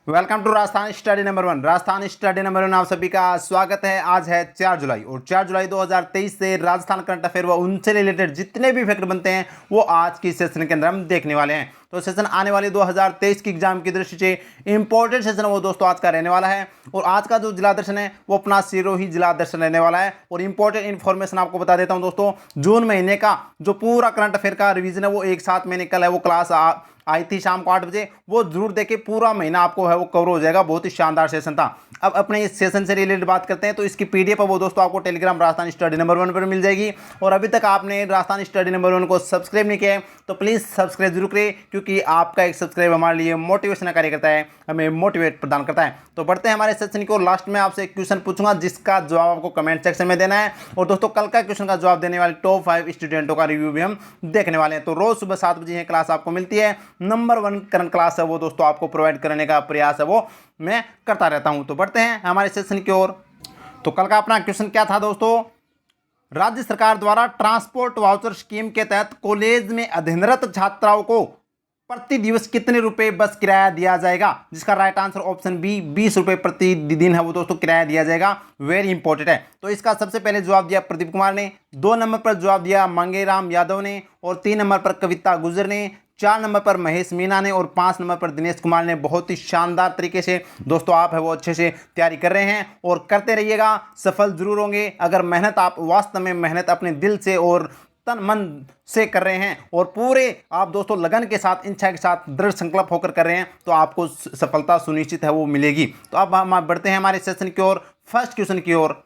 Welcome to Rajasthan study number 1। Rajasthan study number 1 आप सभी का स्वागत है। आज है 4 जुलाई और 4 जुलाई 2023 से राजस्थान करंट अफेयर व उनसे रिलेटेड जितने भी फैक्ट बनते हैं वो आज की सेशन के अंदर हम देखने वाले हैं। तो सेशन आने वाले 2023 की एग्जाम की दृष्टि से इंपॉर्टेंट सेशन वो दोस्तों आज का रहने वाला है। और आज का जो जिला दर्शन है वो अपना सिरोही जिला दर्शन रहने वाला है। और इंपॉर्टेंट इन्फॉर्मेशन आपको बता देता हूं दोस्तों, जून महीने का जो पूरा करंट अफेयर का रिवीजन है वो एक साथ मैंने कल है वो क्लास आई थी शाम को 8 बजे, वो जरूर देखे। पूरा महीना आपको है वो कवर हो जाएगा। बहुत ही शानदार सेशन था। अब अपने इस सेशन से रिलेटेड बात करते हैं तो इसकी पीडीएफ है वो दोस्तों आपको टेलीग्राम राजस्थान स्टडी नंबर 1 पर मिल जाएगी। और अभी तक आपने राजस्थान स्टडी नंबर 1 को सब्सक्राइब नहीं किया है तो प्लीज़ सब्सक्राइब जरूर करें, क्योंकि आपका एक सब्सक्राइब हमारे लिए मोटिवेशन कार्य करता है, हमें मोटिवेट प्रदान करता है। तो बढ़ते हैं हमारे सेशन को। लास्ट में आपसे एक क्वेश्चन पूछूंगा जिसका जवाब आपको कमेंट सेक्शन में देना है। और दोस्तों कल का क्वेश्चन का जवाब देने वाले टॉप 5 स्टूडेंटों का रिव्यू भी हम देखने वाले हैं। तो रोज सुबह 7 बजे क्लास आपको मिलती है। नंबर 1 करंट क्लास है वो दोस्तों आपको प्रोवाइड करने का प्रयास है वो मैं करता रहता हूं। तो बढ़ते हैं हमारे सेशन की ओर। तो कल का अपना क्वेश्चन क्या था दोस्तों? राज्य सरकार द्वारा ट्रांसपोर्ट वाउचर स्कीम के तहत कॉलेज में अध्ययनरत छात्राओं को प्रति दिवस कितने रुपए बस किराया दिया जाएगा? जिसका राइट आंसर ऑप्शन बी 20 रुपए प्रति दिन है वो दोस्तों किराया दिया जाएगा। वेरी इंपॉर्टेंट है। तो इसका सबसे पहले जवाब दिया प्रदीप कुमार ने, 2 नंबर पर जवाब दिया मंगेराम यादव ने, और 3 नंबर पर कविता गुजर ने, 4 नंबर पर महेश मीना ने, और 5 नंबर पर दिनेश कुमार ने। बहुत ही शानदार तरीके से दोस्तों आप है वो अच्छे से तैयारी कर रहे हैं और करते रहिएगा, सफल जरूर होंगे। अगर मेहनत आप वास्तव में मेहनत अपने दिल से और तन मन से कर रहे हैं और पूरे आप दोस्तों लगन के साथ, इच्छा के साथ, दृढ़ संकल्प होकर कर रहे हैं तो आपको सफलता सुनिश्चित है वो मिलेगी। तो अब हम बढ़ते हैं हमारे सेशन की ओर, फर्स्ट क्वेश्चन की ओर।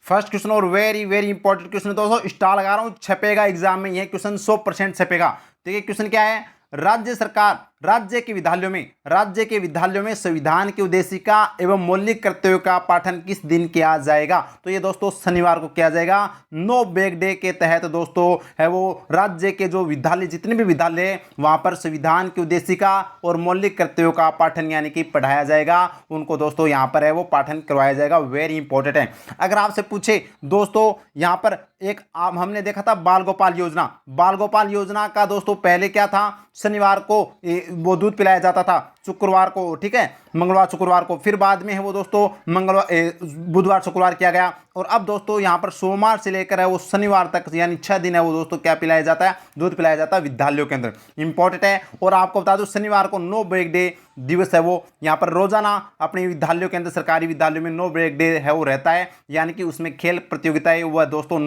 फर्स्ट क्वेश्चन और वेरी वेरी इंपॉर्टेंट क्वेश्चन दोस्तों, स्टार लगा रहा हूं, छपेगा एग्जाम में, यह क्वेश्चन 100% छपेगा। देखिए क्वेश्चन क्या है? राज्य सरकार राज्य के विद्यालयों में संविधान की उद्देशिका एवं मौलिक कर्तव्यों का पाठन किस दिन किया जाएगा? तो ये दोस्तों शनिवार को किया जाएगा। नो बैग डे के तहत दोस्तों है वो राज्य के जो विद्यालय, जितने भी विद्यालय वहां पर संविधान की उद्देशिका और मौलिक कर्तव्यों का पाठन यानी कि पढ़ाया जाएगा, उनको दोस्तों यहाँ पर है वो पाठन करवाया जाएगा। वेरी इंपॉर्टेंट है। अगर आपसे पूछे दोस्तों यहाँ पर एक हमने देखा था बाल गोपाल योजना का दोस्तों पहले क्या था? शनिवार को वो दूध पिलाया जाता था, शुक्रवार को, ठीक है, मंगलवार शुक्रवार को, फिर बाद में है वो दोस्तों बुधवार शुक्रवार किया गया। और अब दोस्तों यहाँ पर सोमवार से लेकर है वो शनिवार तक यानी 6 दिन है वो दोस्तों क्या पिलाया जाता है? दूध पिलाया जाता है विद्यालयों के अंदर। इंपॉर्टेंट है। और आपको बता दूं शनिवार को नो ब्रेक डे दिवस है वो यहाँ पर रोजाना अपने विद्यालयों के अंदर, सरकारी विद्यालयों में नो ब्रेक डे है वो रहता है, यानी कि उसमें खेल प्रतियोगिताएं वह दोस्तों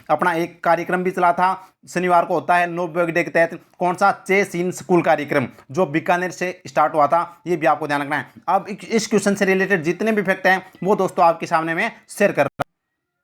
अपना एक कार्यक्रम भी चला था। शनिवार को होता है नो ब्रेक डे के तहत कौन सा? चेस इन स्कूल कार्यक्रम जो बीकानेर से स्टार्ट हुआ था, ये भी आपको ध्यान रखना है। अब इस क्वेश्चन से रिलेटेड जितने भी फैक्ट हैं वो दोस्तों आपके सामने में शेयर कर रहा हूं।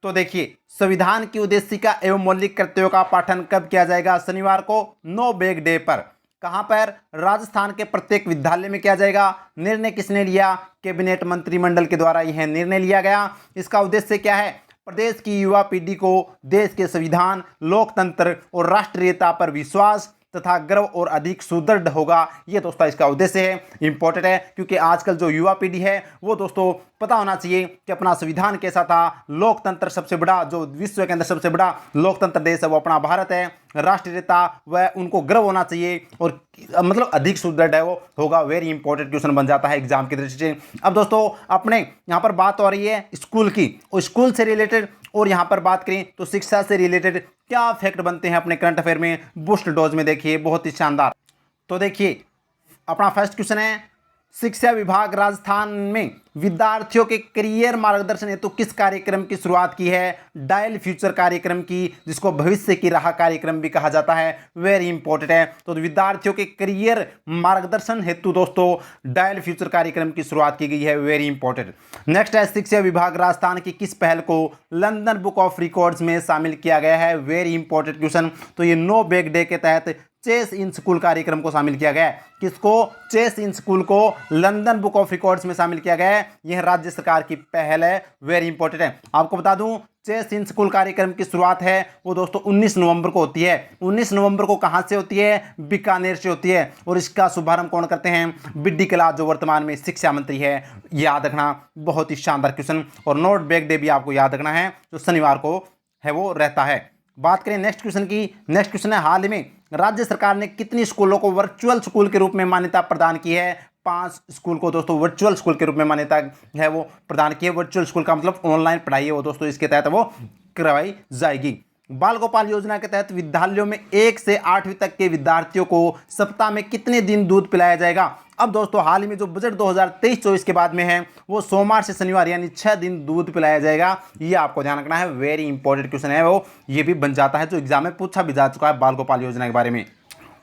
तो देखिए संविधान की उद्देशिका एवं मौलिक कर्तव्यों का पाठन कब किया जाएगा? शनिवार को नो ब्रेक डे पर। कहां पर? राजस्थान के प्रत्येक विद्यालय में किया जाएगा। निर्णय किसने लिया? कैबिनेट मंत्रिमंडल के द्वारा यह निर्णय लिया गया। इसका उद्देश्य क्या है? प्रदेश की युवा पीढ़ी को देश के संविधान, लोकतंत्र और राष्ट्रीयता पर विश्वास तथा गर्व और अधिक सुदृढ़ होगा। ये दोस्तों इसका उद्देश्य है। इंपॉर्टेंट है क्योंकि आजकल जो युवा पीढ़ी है वो दोस्तों पता होना चाहिए कि अपना संविधान कैसा था, लोकतंत्र सबसे बड़ा जो विश्व के अंदर सबसे बड़ा लोकतंत्र देश है वो अपना भारत है, राष्ट्रीयता वह उनको गर्व होना चाहिए और मतलब अधिक सुदृढ़ है वो होगा। वेरी इंपॉर्टेंट क्वेश्चन बन जाता है एग्जाम की दृष्टि से। अब दोस्तों अपने यहाँ पर बात हो रही है स्कूल की, और स्कूल से रिलेटेड और यहाँ पर बात करें तो शिक्षा से रिलेटेड क्या फैक्ट बनते हैं अपने करंट अफेयर में बूस्ट डोज में। देखिए बहुत ही शानदार। तो देखिए अपना फर्स्ट क्वेश्चन है, शिक्षा विभाग राजस्थान में विद्यार्थियों के करियर मार्गदर्शन हेतु किस कार्यक्रम की शुरुआत की है? डायल फ्यूचर कार्यक्रम की, जिसको भविष्य की राह कार्यक्रम भी कहा जाता है। वेरी इंपॉर्टेंट है। तो विद्यार्थियों के करियर मार्गदर्शन हेतु दोस्तों डायल फ्यूचर कार्यक्रम की शुरुआत की गई है। Very important. नेक्स्ट है, शिक्षा विभाग राजस्थान की किस पहल को लंदन बुक ऑफ रिकॉर्ड्स में शामिल किया गया है? Very important question. तो ये नो ब्रेक डे के तहत चेस इन स्कूल कार्यक्रम को शामिल किया गया है। किसको? चेस इन स्कूल को लंदन बुक ऑफ रिकॉर्ड्स में शामिल किया गया है। यह राज्य सरकार की पहल है। वेरी इंपॉर्टेंट है। आपको बता दूं चेस इन स्कूल कार्यक्रम की शुरुआत है वो दोस्तों 19 नवंबर को होती है। 19 नवंबर को कहां से होती है? बीकानेर से होती है। और इसका शुभारंभ कौन करते हैं? बी.डी. कल्लाद जो वर्तमान में शिक्षा मंत्री है। याद रखना, बहुत ही शानदार क्वेश्चन। और नोट ब्रेक डे भी आपको याद रखना है जो शनिवार को है वो रहता है। बात करें नेक्स्ट क्वेश्चन की। नेक्स्ट क्वेश्चन है, हाल ही में राज्य सरकार ने कितनी स्कूलों को वर्चुअल स्कूल के रूप में मान्यता प्रदान की है? 5 स्कूल को दोस्तों वर्चुअल स्कूल के रूप में मान्यता है वो प्रदान की है। वर्चुअल स्कूल का मतलब ऑनलाइन पढ़ाई है वो दोस्तों, इसके तहत वो करवाई जाएगी। बाल गोपाल योजना के तहत विद्यालयों में 1 से 8वीं तक के विद्यार्थियों को सप्ताह में कितने दिन दूध पिलाया जाएगा? अब दोस्तों हाल ही में जो बजट 2023-24 के बाद में है वो सोमवार से शनिवार यानी 6 दिन दूध पिलाया जाएगा। ये आपको ध्यान रखना है, वेरी इंपॉर्टेंट क्वेश्चन है वो, ये भी बन जाता है जो एग्जाम में पूछा भी जा चुका है बाल गोपाल योजना के बारे में।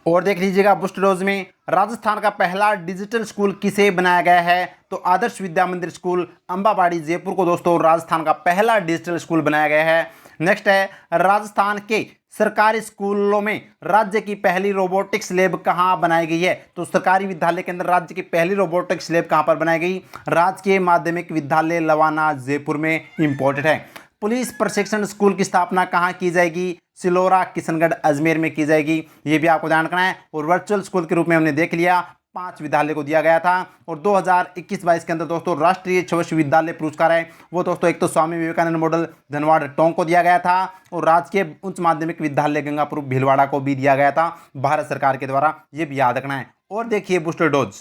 और देख लीजिएगा बूस्टर डोज में राजस्थान का पहला डिजिटल स्कूल किसे बनाया गया है? तो आदर्श विद्या मंदिर स्कूल अंबाबाड़ी जयपुर को दोस्तों राजस्थान का पहला डिजिटल स्कूल बनाया गया है। नेक्स्ट है राजस्थान के सरकारी स्कूलों में राज्य की पहली रोबोटिक्स लैब कहां बनाई गई है? तो सरकारी विद्यालय के अंदर राज्य की पहली रोबोटिक्स लैब कहां पर बनाई गई? राजकीय माध्यमिक विद्यालय लवाना जयपुर में। इंपॉर्टेंट है। पुलिस प्रशिक्षण स्कूल की स्थापना कहां की जाएगी? सिलोरा, किशनगढ़, अजमेर में की जाएगी। ये भी आपको ध्यान रखना है। और वर्चुअल स्कूल के रूप में हमने देख लिया 5 विद्यालय को दिया गया था। और 2021-22 के अंदर दोस्तों राष्ट्रीय छात्र विश्वविद्यालय पुरस्कार है वो दोस्तों एक तो स्वामी विवेकानंद मॉडल धनवाड़ टोंक को दिया गया था और राजकीय उच्च माध्यमिक विद्यालय गंगापुर भीलवाड़ा को भी दिया गया था भारत सरकार के द्वारा। ये भी याद रखना है। और देखिए बूस्टर डोज,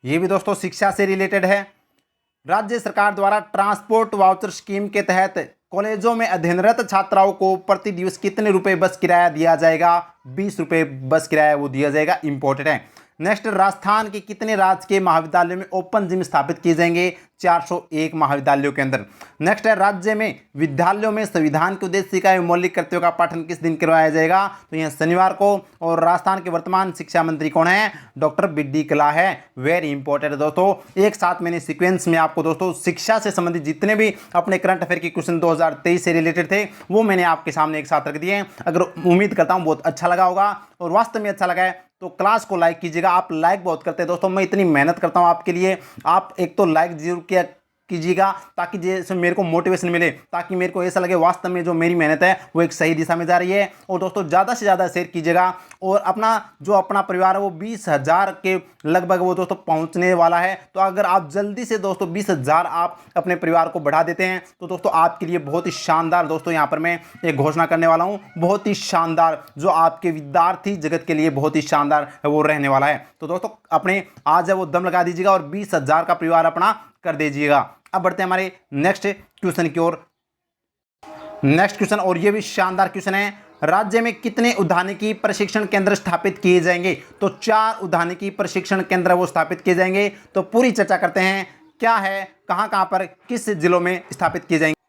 ये भी दोस्तों शिक्षा से रिलेटेड है। राज्य सरकार द्वारा ट्रांसपोर्ट वाउचर स्कीम के तहत कॉलेजों में अध्ययनरत छात्राओं को प्रति दिवस कितने रुपए बस किराया दिया जाएगा? 20 रुपए बस किराया वो दिया जाएगा। इंपॉर्टेंट है। नेक्स्ट, राजस्थान के कितने राजकीय महाविद्यालयों में ओपन जिम स्थापित किए जाएंगे? 401 महाविद्यालयों के अंदर। नेक्स्ट है राज्य में विद्यालयों में संविधान के उद्देश्य का मौलिक कर्तव्यों का पाठन किस दिन करवाया जाएगा? तो यह शनिवार को। और राजस्थान के वर्तमान शिक्षा मंत्री कौन है? Doctor BD. कल्ला है। वेरी इंपॉर्टेंट है दोस्तों। एक साथ मैंने सीक्वेंस में आपको दोस्तों शिक्षा से संबंधित जितने भी अपने करंट अफेयर के क्वेश्चन 2023 से रिलेटेड थे वो मैंने आपके सामने एक साथ रख दिए हैं। अगर उम्मीद करता हूँ बहुत अच्छा लगा होगा और वास्तव में अच्छा लगा है तो क्लास को लाइक कीजिएगा। आप लाइक बहुत करते हैं दोस्तों, मैं इतनी मेहनत करता हूं आपके लिए, आप एक तो लाइक जरूर किया कीजिएगा ताकि जैसे मेरे को मोटिवेशन मिले, ताकि मेरे को ऐसा लगे वास्तव में जो मेरी मेहनत है वो एक सही दिशा में जा रही है। और दोस्तों ज़्यादा से ज़्यादा शेयर कीजिएगा। और अपना परिवार है वो 20,000 के लगभग वो दोस्तों पहुंचने वाला है। तो अगर आप जल्दी से दोस्तों 20,000 आप अपने परिवार को बढ़ा देते हैं तो दोस्तों आपके लिए बहुत ही शानदार दोस्तों यहाँ पर मैं एक घोषणा करने वाला हूँ, बहुत ही शानदार, जो आपके विद्यार्थी जगत के लिए बहुत ही शानदार है वो रहने वाला है। तो दोस्तों अपने आज है वो दम लगा दीजिएगा और 20,000 का परिवार अपना कर दीजिएगा। अब बढ़ते हैं हमारे नेक्स्ट क्वेश्चन की ओर। नेक्स्ट क्वेश्चन, और ये भी शानदार क्वेश्चन है, राज्य में कितने उद्यानिकी प्रशिक्षण केंद्र स्थापित किए जाएंगे? तो 4 उद्यानिकी प्रशिक्षण केंद्र वो स्थापित किए जाएंगे। तो पूरी चर्चा करते हैं क्या है, कहां पर, किस जिलों में स्थापित किए जाएंगे।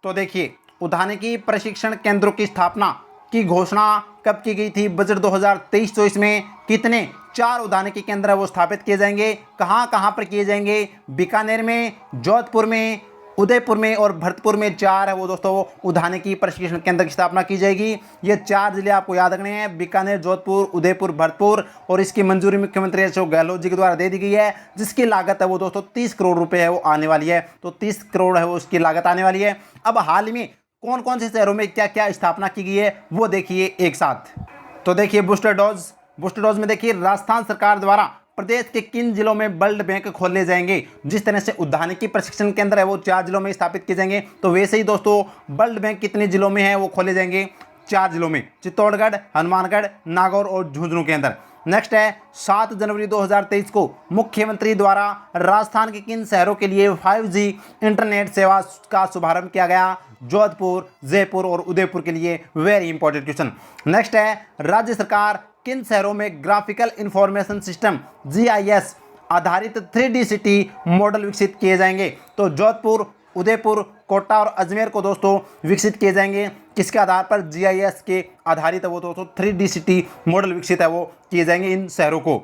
तो देखिए उद्यानिकी प्रशिक्षण केंद्रों की स्थापना की घोषणा कब की गई थी? बजट 2023-24 में। कितने? 4 उद्यानिकी केंद्र वो स्थापित किए जाएंगे। कहां पर किए जाएंगे? बीकानेर में, जोधपुर में, उदयपुर में और भरतपुर में 4 है वो दोस्तों उद्यानिकी प्रशिक्षण केंद्र की स्थापना की जाएगी। ये 4 जिले आपको याद रखने हैं, बीकानेर, जोधपुर, उदयपुर, भरतपुर। और इसकी मंजूरी मुख्यमंत्री अशोक गहलोत जी के द्वारा दे दी गई है, जिसकी लागत है वो दोस्तों 30 करोड़ रुपए है वो आने वाली है। तो 30 करोड़ है वो उसकी लागत आने वाली है। अब हाल ही में कौन कौन से शहरों में क्या क्या स्थापना की गई है वो देखिए एक साथ। तो देखिए बूस्टर डोज में देखिए राजस्थान सरकार द्वारा प्रदेश के किन जिलों में ब्लड बैंक खोले जाएंगे? जिस तरह से उद्यानिकी प्रशिक्षण केंद्र है वो 4 जिलों में स्थापित किए जाएंगे, तो वैसे ही दोस्तों ब्लड बैंक कितने जिलों में है वो खोले जाएंगे? 4 जिलों में, चित्तौड़गढ़, हनुमानगढ़, नागौर और झुंझुनू के अंदर। नेक्स्ट है 7 जनवरी 2023 को मुख्यमंत्री द्वारा राजस्थान के किन शहरों के लिए 5G इंटरनेट सेवा का शुभारंभ किया गया? जोधपुर, जयपुर और उदयपुर के लिए। Very important question. नेक्स्ट है राज्य सरकार किन शहरों में ग्राफिकल इंफॉर्मेशन सिस्टम GIS आधारित 3D सिटी मॉडल विकसित किए जाएंगे? तो जोधपुर, उदयपुर, कोटा और अजमेर को दोस्तों विकसित किए जाएंगे। किसके आधार पर? GIS के आधारित है वो दोस्तों 3D सिटी मॉडल विकसित है वो किए जाएंगे इन शहरों को।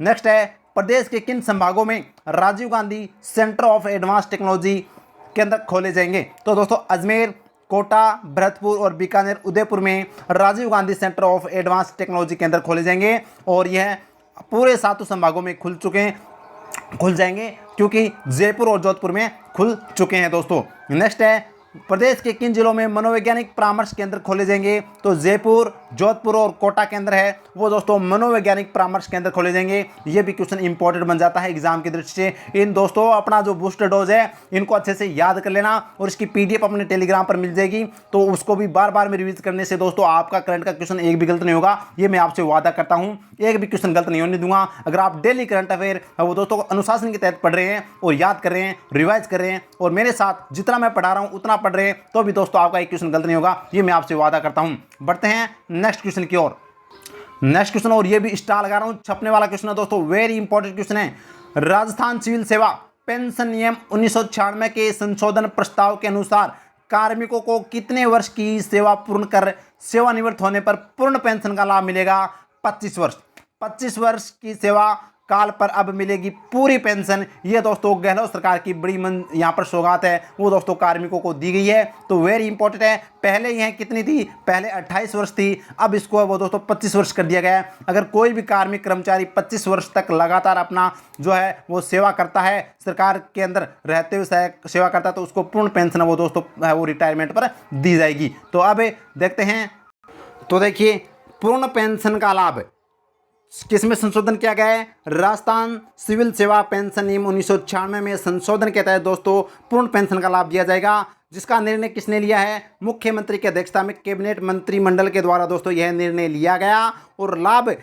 नेक्स्ट है प्रदेश के किन संभागों में Rajiv Gandhi centre of advance technology केंद्र खोले जाएंगे? तो दोस्तों अजमेर, कोटा, भरतपुर और बीकानेर, उदयपुर में Rajiv Gandhi centre of advance technology केंद्र खोले जाएंगे। और यह पूरे 7 संभागों में खुल जाएंगे क्योंकि जयपुर और जोधपुर में खुल चुके हैं दोस्तों। नेक्स्ट है प्रदेश के किन जिलों में मनोवैज्ञानिक परामर्श केंद्र खोले जाएंगे? तो जयपुर, जोधपुर और कोटा केंद्र है वो दोस्तों मनोवैज्ञानिक परामर्श केंद्र खोले जाएंगे। ये भी क्वेश्चन इंपॉर्टेंट बन जाता है एग्जाम की दृष्टि से। इन दोस्तों अपना जो बूस्टर डोज है इनको अच्छे से याद कर लेना और इसकी पीडीएफ अपने टेलीग्राम पर मिल जाएगी, तो उसको भी बार बार में रिवीज करने से दोस्तों आपका करंट का क्वेश्चन एक भी गलत नहीं होगा। ये मैं आपसे वादा करता हूं, एक भी क्वेश्चन गलत नहीं होने दूंगा। अगर आप डेली करंट अफेयर वो दोस्तों अनुशासन के तहत पढ़ रहे हैं और याद कर रहे हैं, रिवाइज कर रहे हैं और मेरे साथ जितना मैं पढ़ा रहा हूं उतना पढ़ रहे हैं, तो भी दोस्तों आपका एक क्वेश्चन गलत नहीं होगा। ये मैं आपसे वादा करता हूं। बढ़ते हैं नेक्स्ट क्वेश्चन की ओर। नेक्स्ट क्वेश्चन, और ये भी स्टार लगा रहा हूं, छपने वाला क्वेश्चन है दोस्तों, वेरी इंपॉर्टेंट क्वेश्चन है। राजस्थान सिविल सेवा पेंशन नियम 1996 के संशोधन प्रस्ताव के अनुसार कार्मिकों को कितने वर्ष की सेवा पूर्ण कर सेवानिवृत्त होने पर पूर्ण पेंशन का लाभ मिलेगा? 25 वर्ष। 25 वर्ष की सेवा काल पर अब मिलेगी पूरी पेंशन। ये दोस्तों गहलोत सरकार की बड़ी यहाँ पर सौगात है वो दोस्तों कार्मिकों को दी गई है, तो वेरी इंपॉर्टेंट है। पहले यह कितनी थी? पहले 28 वर्ष थी, अब इसको वो दोस्तों 25 वर्ष कर दिया गया है। अगर कोई भी कार्मिक कर्मचारी 25 वर्ष तक लगातार अपना जो है वो सेवा करता है, सरकार के अंदर रहते हुए सेवा करता है, तो उसको पूर्ण पेंशन वो दोस्तों वो रिटायरमेंट पर दी जाएगी। तो अब देखते हैं, तो देखिए पूर्ण पेंशन का लाभ किसमें संशोधन किया गया है? राजस्थान सिविल सेवा पेंशन नियम 1996 में संशोधन के तहत दोस्तों पूर्ण पेंशन का लाभ दिया जाएगा, जिसका निर्णय किसने लिया है? मुख्यमंत्री की अध्यक्षता में कैबिनेट मंत्रिमंडल के द्वारा दोस्तों यह निर्णय लिया गया और लाभ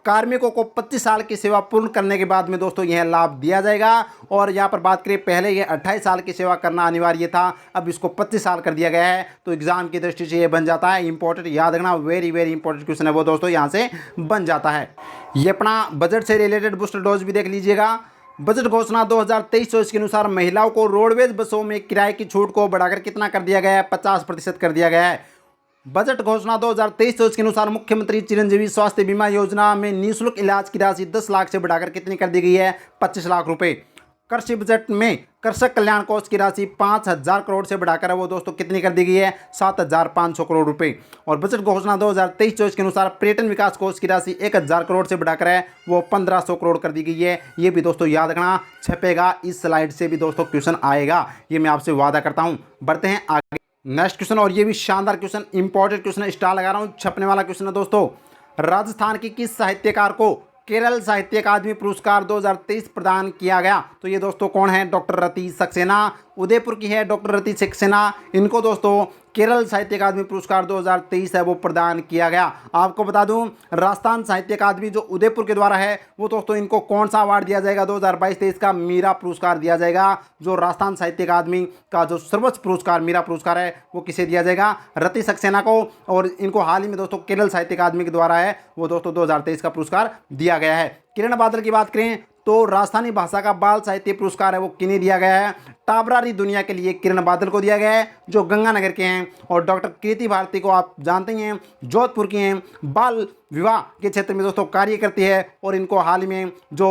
कार्मिकों को 25 साल की सेवा पूर्ण करने के बाद में दोस्तों यह लाभ दिया जाएगा। और यहाँ पर बात करें, पहले यह 28 साल की सेवा करना अनिवार्य था, अब इसको 25 साल कर दिया गया है। तो एग्जाम की दृष्टि से ये बन जाता है इंपॉर्टेंट, याद रखना, वेरी वेरी इंपॉर्टेंट क्वेश्चन है वो दोस्तों यहाँ से बन जाता है। ये अपना बजट से रिलेटेड बूस्टर डोज भी देख लीजिएगा। बजट घोषणा 2023-24 के अनुसार महिलाओं को रोडवेज बसों में किराए की छूट को बढ़ाकर कितना कर दिया गया है? 50% कर दिया गया है। बजट घोषणा 2023-24 के अनुसार मुख्यमंत्री चिरंजीवी स्वास्थ्य बीमा योजना में निःशुल्क इलाज की राशि 10 लाख से बढ़ाकर कितनी कर दी गई है? 25 लाख रुपए। कृषि बजट में कृषक कल्याण कोष की राशि 5,000 करोड़ से बढ़ाकर वो दोस्तों कितनी कर दी गई है? 7,500 करोड़ रुपए। और बजट घोषणा 2023-24 के अनुसार पर्यटन विकास कोष की राशि 1,000 करोड़ से बढ़ाकर है वो 1,500 करोड़ कर दी गई है। ये भी दोस्तों याद रखना, छपेगा, इस स्लाइड से भी दोस्तों क्वेश्चन आएगा, ये मैं आपसे वादा करता हूँ। बढ़ते हैं आगे नेक्स्ट क्वेश्चन, और ये भी शानदार क्वेश्चन, इंपॉर्टेंट क्वेश्चन है, स्टार लगा रहा हूँ, छपने वाला क्वेश्चन है दोस्तों। राजस्थान की किस साहित्यकार को केरल साहित्य अकादमी पुरस्कार 2023 प्रदान किया गया? तो ये दोस्तों कौन है? डॉक्टर रति सक्सेना। उदयपुर की है डॉक्टर रति सक्सेना। इनको दोस्तों केरल साहित्य अकादमी पुरस्कार 2023 है वो प्रदान किया गया। आपको बता दूं, राजस्थान साहित्य अकादमी जो उदयपुर के द्वारा है वो दोस्तों इनको कौन सा अवार्ड दिया जाएगा? 2022-23 का मीरा पुरस्कार दिया जाएगा। जो राजस्थान साहित्य अकादमी का जो सर्वोच्च पुरस्कार मीरा पुरस्कार है वो किसे दिया जाएगा? रति सक्सेना को। और इनको हाल ही में दोस्तों केरल साहित्य अकादमी के द्वारा है वो दोस्तों 2023 का पुरस्कार दिया गया है। किरण बादल की बात करें तो राजस्थानी भाषा का बाल साहित्य पुरस्कार है वो किन्हें दिया गया है? टाबरारी दुनिया के लिए किरण बादल को दिया गया है जो गंगानगर के हैं। और डॉक्टर कृति भारती को आप जानते ही हैं, जोधपुर की हैं, बाल विवाह के क्षेत्र में दोस्तों कार्य करती है। और इनको हाल ही में जो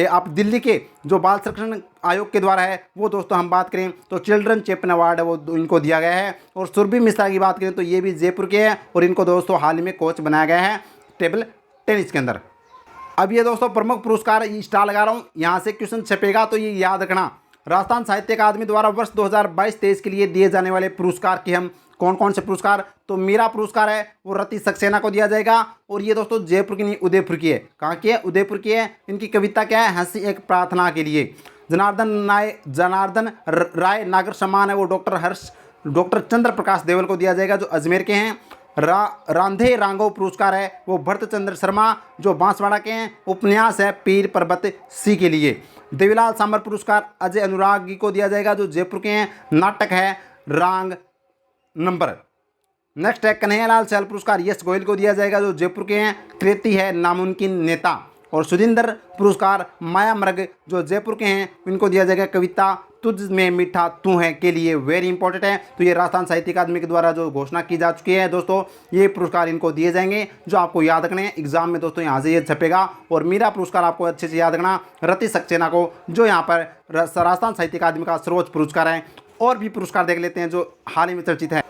आप दिल्ली के जो बाल संरक्षण आयोग के द्वारा है वो दोस्तों हम बात करें तो चिल्ड्रन चैंपियन अवार्ड है वो इनको दिया गया है। और सुरभि मिश्रा की बात करें तो ये भी जयपुर के हैं और इनको दोस्तों हाल ही में कोच बनाया गया है टेबल टेनिस के अंदर। अब ये दोस्तों प्रमुख पुरस्कार स्टार लगा रहा हूँ, यहाँ से क्वेश्चन छपेगा तो ये याद रखना। राजस्थान साहित्य अकादमी द्वारा वर्ष 2022-23 के लिए दिए जाने वाले पुरस्कार के हम कौन कौन से पुरस्कार? तो मीरा पुरस्कार है वो रति सक्सेना को दिया जाएगा। और ये दोस्तों जयपुर की नहीं उदयपुर की है। कहाँ की है? उदयपुर की है। इनकी कविता क्या है? हंसी एक प्रार्थना के लिए। जनार्दन राय नागर सम्मान है वो डॉक्टर चंद्र प्रकाश देवल को दिया जाएगा जो अजमेर के हैं। रांधे रांगो पुरस्कार है वो भरत चंद्र शर्मा जो बांसवाड़ा के हैं। उपन्यास है पीर पर्वत सी के लिए। देवीलाल सांबर पुरस्कार अजय अनुरागी को दिया जाएगा जो जयपुर के हैं। नाटक है रांग नंबर। नेक्स्ट है कन्हैयालाल सहल पुरस्कार यश गोयल को दिया जाएगा जो जयपुर के हैं। कृति है नामुमकिन नेता। और सुधिंदर पुरस्कार माया मृग जो जयपुर के हैं इनको दिया जाएगा कविता तुझ में मीठा तू है के लिए। वेरी इंपॉर्टेंट है। तो ये राजस्थान साहित्य अकादमी के द्वारा जो घोषणा की जा चुकी है दोस्तों, ये पुरस्कार इनको दिए जाएंगे जो आपको याद रखने हैं एग्जाम में दोस्तों, यहाँ से ये छपेगा। और मीरा पुरस्कार आपको अच्छे से याद रखना रति सक्सेना को, जो यहाँ पर राजस्थान साहित्य अकादमी का सर्वोच्च पुरस्कार है। और भी पुरस्कार देख लेते हैं जो हाल ही में चर्चित है।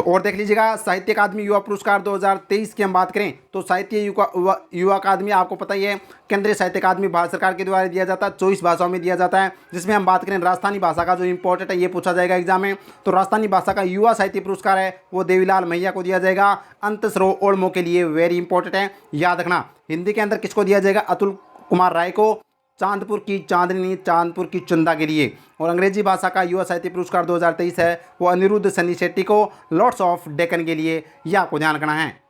तो और देख लीजिएगा, साहित्य अकादमी युवा पुरस्कार 2023 की हम बात करें तो साहित्य युवा अकादमी आपको पता ही है, केंद्रीय साहित्य अकादमी भारत सरकार के द्वारा दिया जाता है, 24 भाषाओं में दिया जाता है। जिसमें हम बात करें राजस्थानी भाषा का जो इंपॉर्टेंट है, ये पूछा जाएगा एग्जाम में, तो राजस्थानी भाषा का युवा साहित्य पुरस्कार है वो देवीलाल मैया को दिया जाएगा। अंतसरो ओल्मो के लिए वेरी इंपॉर्टेंट है, याद रखना। हिंदी के अंदर किसको दिया जाएगा? अतुल कुमार राय को, चांदपुर की चांदनी चांदपुर की चंदा के लिए। और अंग्रेजी भाषा का युवा साहित्य पुरस्कार 2023 है वो अनिरुद्ध सन्नी शेट्टी को लॉर्ड्स ऑफ डेक्कन के लिए, यह आपको ध्यान रखना है।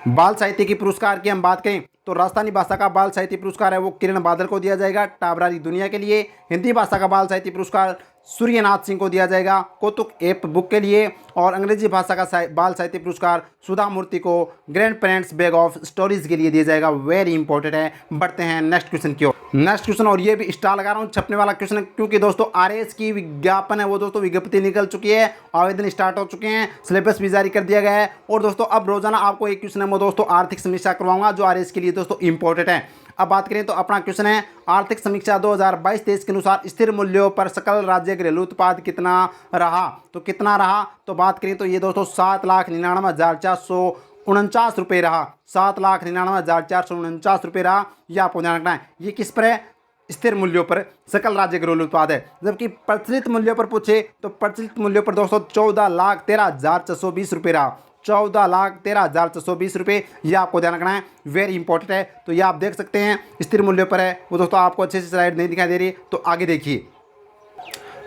बाल साहित्य की पुरस्कार की हम बात करें तो राजस्थानी भाषा का बाल साहित्य पुरस्कार है वो किरण बादल को दिया जाएगा, टाबरारी दुनिया के लिए। हिंदी भाषा का बाल साहित्य पुरस्कार सूर्यनाथ सिंह को दिया जाएगा, कौतुक एप बुक के लिए। और अंग्रेजी भाषा का बाल साहित्य पुरस्कार सुधा मूर्ति को grand parents bag of stories के लिए दिया जाएगा, वेरी इंपॉर्टेंट है। बढ़ते हैं नेक्स्ट क्वेश्चन की ओर। नेक्स्ट क्वेश्चन, और ये भी स्टार लगा रहा हूँ छपने वाला क्वेश्चन, क्योंकि दोस्तों आरएएस की विज्ञापन है वो दोस्तों विज्ञप्ति निकल चुकी है, आवेदन स्टार्ट हो चुके हैं, सिलेबस भी जारी कर दिया गया है। और दोस्तों अब रोजाना आपको एक क्वेश्चन है वो दोस्तों आर्थिक समीक्षा करवाऊंगा जो आरएएस के लिए दोस्तों इंपॉर्टेंट है। अब बात करें तो अपना क्वेश्चन है आर्थिक समीक्षा 2022-23 के अनुसार स्थिर मूल्यों पर सकल राज्य घरेलू उत्पाद कितना रहा? तो कितना रहा? तो बात करें तो ये दोस्तों 7,99,449 रुपये रहा, 7,99,449 रुपये रहा, यह आपको ध्यान रखना है। ये किस पर है? स्थिर मूल्यों पर सकल राज्य घरेलू उत्पाद है। जबकि प्रचलित मूल्यों पर पूछे तो प्रचलित मूल्यों पर दोस्तों 14,13,420 रुपये रहा, 14,13,420 रुपये, यह आपको ध्यान रखना है, वेरी इंपॉर्टेंट है। तो ये आप देख सकते हैं स्थिर मूल्यों पर है वो दोस्तों, आपको अच्छे से स्लाइड नहीं दिखाई दे रही तो आगे देखिए।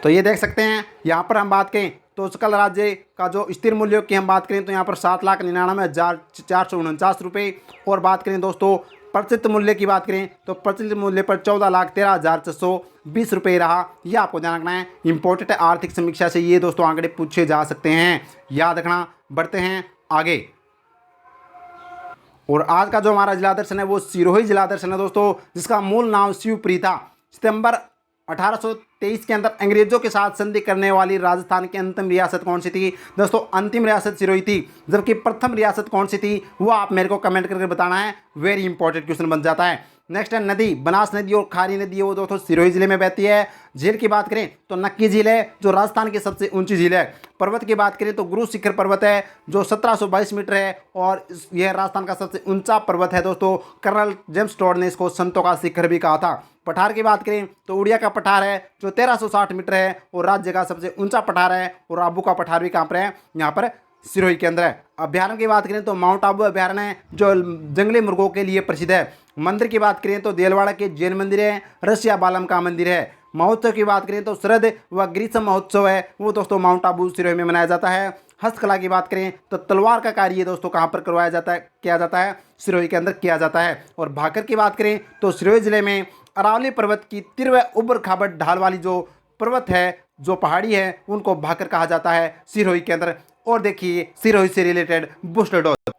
तो ये देख सकते हैं यहाँ पर हम बात करें तो सकल राज्य का जो स्थिर मूल्यों की हम बात करें तो यहाँ पर 7,99,449 रुपये। और बात करें दोस्तों प्रचलित मूल्य की बात करें तो प्रचलित मूल्य पर 14,13,420 रुपये रहा, यह आपको ध्यान रखना है, इंपॉर्टेंट है। आर्थिक समीक्षा से ये दोस्तों आंकड़े पूछे जा सकते हैं, याद रखना। बढ़ते हैं आगे। और आज का जो हमारा जिला दर्शन है वो सिरोही जिला दर्शन है दोस्तों, जिसका मूल नाम शिवपुरी था। सितंबर 1823 के अंदर अंग्रेजों के साथ संधि करने वाली राजस्थान की अंतिम रियासत कौन सी थी? दोस्तों अंतिम रियासत सिरोही थी। जबकि प्रथम रियासत कौन सी थी वो आप मेरे को कमेंट करके बताना है, वेरी इंपॉर्टेंट क्वेश्चन बन जाता है। नेक्स्ट है नदी, बनास नदी और खारी नदी है वो दोस्तों सिरोही जिले में बहती है। झील की बात करें तो नक्की झील है जो राजस्थान की सबसे ऊंची झील है। पर्वत की बात करें तो गुरु शिखर पर्वत है जो 1722 मीटर है और यह राजस्थान का सबसे ऊंचा पर्वत है दोस्तों। कर्नल जेम्स टॉड ने इसको संतों का शिखर भी कहा था। पठार की बात करें तो उड़िया का पठार है जो 1360 मीटर है और राज्य का सबसे ऊंचा पठार है। और आबू का पठार भी कहाँ पर है? यहाँ पर सिरोही के अंदर है। अभ्यारण्य की बात करें तो माउंट आबू अभ्यारण्य है जो जंगली मुर्गों के लिए प्रसिद्ध है। मंदिर की बात करें तो देलवाड़ा के जैन मंदिर है, रसिया बालम का मंदिर है। महोत्सव की बात करें तो शरद व ग्रीष्म महोत्सव है वो दोस्तों माउंट आबू सिरोही में मनाया जाता है। हस्तकला की बात करें तो तलवार का कार्य दोस्तों कहाँ पर करवाया जाता है? किया जाता है सिरोही के अंदर किया जाता है। और भाकर की बात करें तो सिरोही जिले में अरावली पर्वत की तीव्र उबड़ खाबड़ ढाल वाली जो पर्वत है, जो पहाड़ी है, उनको भाकर कहा जाता है सिरोही के अंदर। और देखिए सिरोही से रिलेटेड बूस्टर डोज।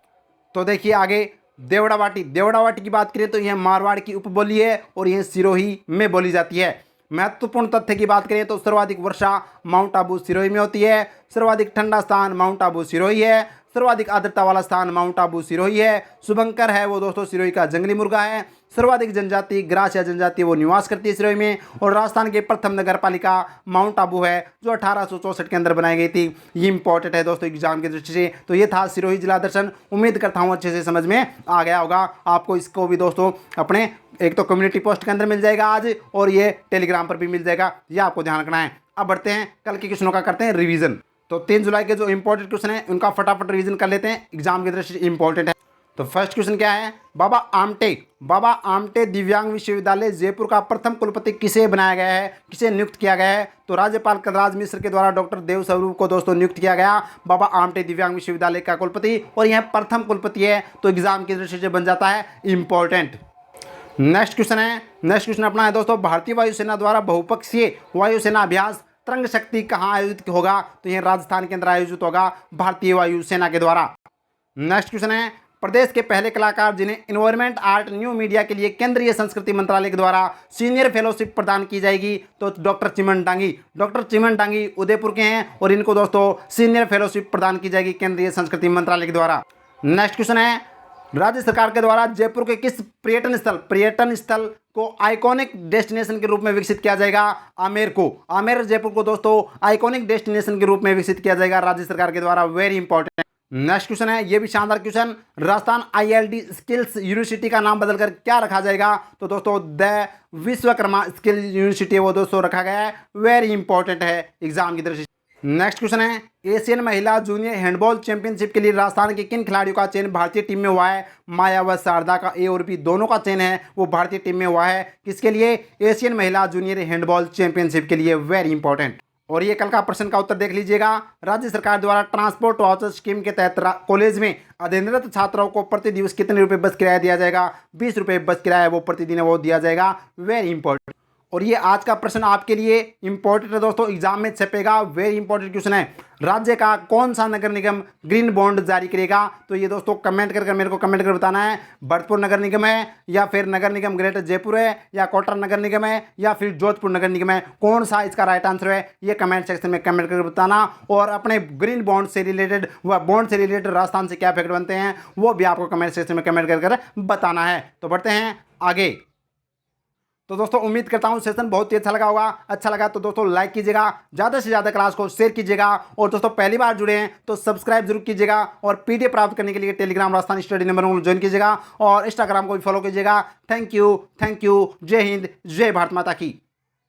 तो देखिए आगे देवड़ावाटी। देवड़ावाटी की बात करें तो यह मारवाड़ की उपबोली है और यह सिरोही में बोली जाती है। महत्वपूर्ण तथ्य की बात करें तो सर्वाधिक वर्षा माउंट आबू सिरोही में होती है, सर्वाधिक ठंडा स्थान माउंट आबू सिरोही है, सर्वाधिक आर्द्रता वाला स्थान माउंट आबू सिरोही है। शुभंकर है वो दोस्तों सिरोही का जंगली मुर्गा है। सर्वाधिक जनजाति ग्रास या जनजाति वो निवास करती है सिरोही में। और राजस्थान के प्रथम नगर पालिका माउंट आबू है जो 1864 के अंदर बनाई गई थी। ये इंपॉर्टेंट है दोस्तों एग्जाम की दृष्टि से। तो ये था सिरोही जिला दर्शन, उम्मीद करता हूँ अच्छे से समझ में आ गया होगा आपको। इसको भी दोस्तों अपने एक तो कम्युनिटी पोस्ट के अंदर मिल जाएगा आज, और ये टेलीग्राम पर भी मिल जाएगा, ये आपको ध्यान रखना है। अब बढ़ते हैं कल के क्वेश्चनों का करते हैं रिवीजन। तो 3 जुलाई के जो इंपॉर्टेंट क्वेश्चन है उनका फटाफट रिवीजन कर लेते हैं, एग्जाम की दृष्टि से इंपॉर्टेंट है। तो फर्स्ट क्वेश्चन क्या है? बाबा आमटे दिव्यांग विश्वविद्यालय जयपुर का प्रथम कुलपति किसे बनाया गया है, किसे नियुक्त किया गया है? तो राज्यपाल कलराज मिश्र के द्वारा डॉक्टर देवस्वरूप को दोस्तों नियुक्त किया गया बाबा आमटे दिव्यांग विश्वविद्यालय का कुलपति, और यह प्रथम कुलपति है। तो एग्जाम की दृष्टि से बन जाता है इंपॉर्टेंट। नेक्स्ट क्वेश्चन है, नेक्स्ट क्वेश्चन अपना है दोस्तों भारतीय वायुसेना द्वारा बहुपक्षीय वायुसेना अभ्यास तरंग शक्ति कहाँ आयोजित होगा? तो यह राजस्थान के अंदर आयोजित होगा भारतीय वायुसेना के द्वारा। नेक्स्ट क्वेश्चन है प्रदेश के पहले कलाकार जिन्हें इन्वायरमेंट आर्ट न्यू मीडिया के लिए केंद्रीय संस्कृति मंत्रालय के द्वारा सीनियर फेलोशिप प्रदान की जाएगी? तो डॉक्टर चिमन डांगी। डॉक्टर चिमन डांगी उदयपुर के हैं और इनको दोस्तों सीनियर फेलोशिप प्रदान की जाएगी केंद्रीय संस्कृति मंत्रालय के द्वारा। नेक्स्ट क्वेश्चन है राज्य सरकार के द्वारा जयपुर के किस पर्यटन स्थल को आइकॉनिक डेस्टिनेशन के रूप में विकसित किया जाएगा? आमेर जयपुर को दोस्तों आइकॉनिक डेस्टिनेशन के रूप में विकसित किया जाएगा राज्य सरकार के द्वारा। Very important. नेक्स्ट क्वेश्चन है, ये भी शानदार question. Rajasthan ILD skills university का नाम बदलकर क्या रखा जाएगा? तो दोस्तों द विश्वकर्मा स्किल यूनिवर्सिटी वो दोस्तों रखा गया है। वेरी इंपॉर्टेंट है एग्जाम की दृष्टि से। नेक्स्ट क्वेश्चन है, एशियन महिला जूनियर हैंडबॉल चैंपियनशिप के लिए राजस्थान के किन खिलाड़ियों का चयन भारतीय टीम में हुआ है? माया व शारदा का A और B दोनों का चयन है वो भारतीय टीम में हुआ है। किसके लिए? एशियन महिला जूनियर हैंडबॉल चैंपियनशिप के लिए। Very important. और ये कल का प्रश्न का उत्तर देख लीजिएगा। राज्य सरकार द्वारा ट्रांसपोर्ट वाउचर स्कीम के तहत कॉलेज में अध्ययनरत छात्राओं को प्रति दिवस कितने रुपए बस किराया दिया जाएगा? 20 रुपये बस किराया वो प्रतिदिन वो दिया जाएगा। Very important. और ये आज का प्रश्न आपके लिए इंपॉर्टेंट है दोस्तों, एग्जाम में छपेगा। वेरी इंपॉर्टेंट क्वेश्चन है, राज्य का कौन सा नगर निगम ग्रीन बॉन्ड जारी करेगा? तो ये दोस्तों कमेंट करके मेरे को कमेंट कर बताना है। भरतपुर नगर निगम है, या फिर नगर निगम ग्रेटर जयपुर है, या कोटा नगर निगम है, या फिर जोधपुर नगर निगम है? कौन सा इसका राइट आंसर है ये कमेंट सेक्शन में कमेंट करके बताना। और अपने ग्रीन बॉन्ड से रिलेटेड व बॉन्ड से रिलेटेड राजस्थान से क्या इफेक्ट बनते हैं वो भी आपको कमेंट सेक्शन में कमेंट कर बताना है। तो बढ़ते हैं आगे। तो दोस्तों उम्मीद करता हूं सेशन बहुत ही अच्छा लगा होगा। अच्छा लगा तो दोस्तों लाइक कीजिएगा, ज़्यादा से ज़्यादा क्लास को शेयर कीजिएगा, और दोस्तों पहली बार जुड़े हैं तो सब्सक्राइब जरूर कीजिएगा, और PDF प्राप्त करने के लिए टेलीग्राम राजस्थान स्टडी नंबर को ज्वाइन कीजिएगा, और इंस्टाग्राम को भी फॉलो कीजिएगा। Thank you. जय हिंद, जय भारत माता की।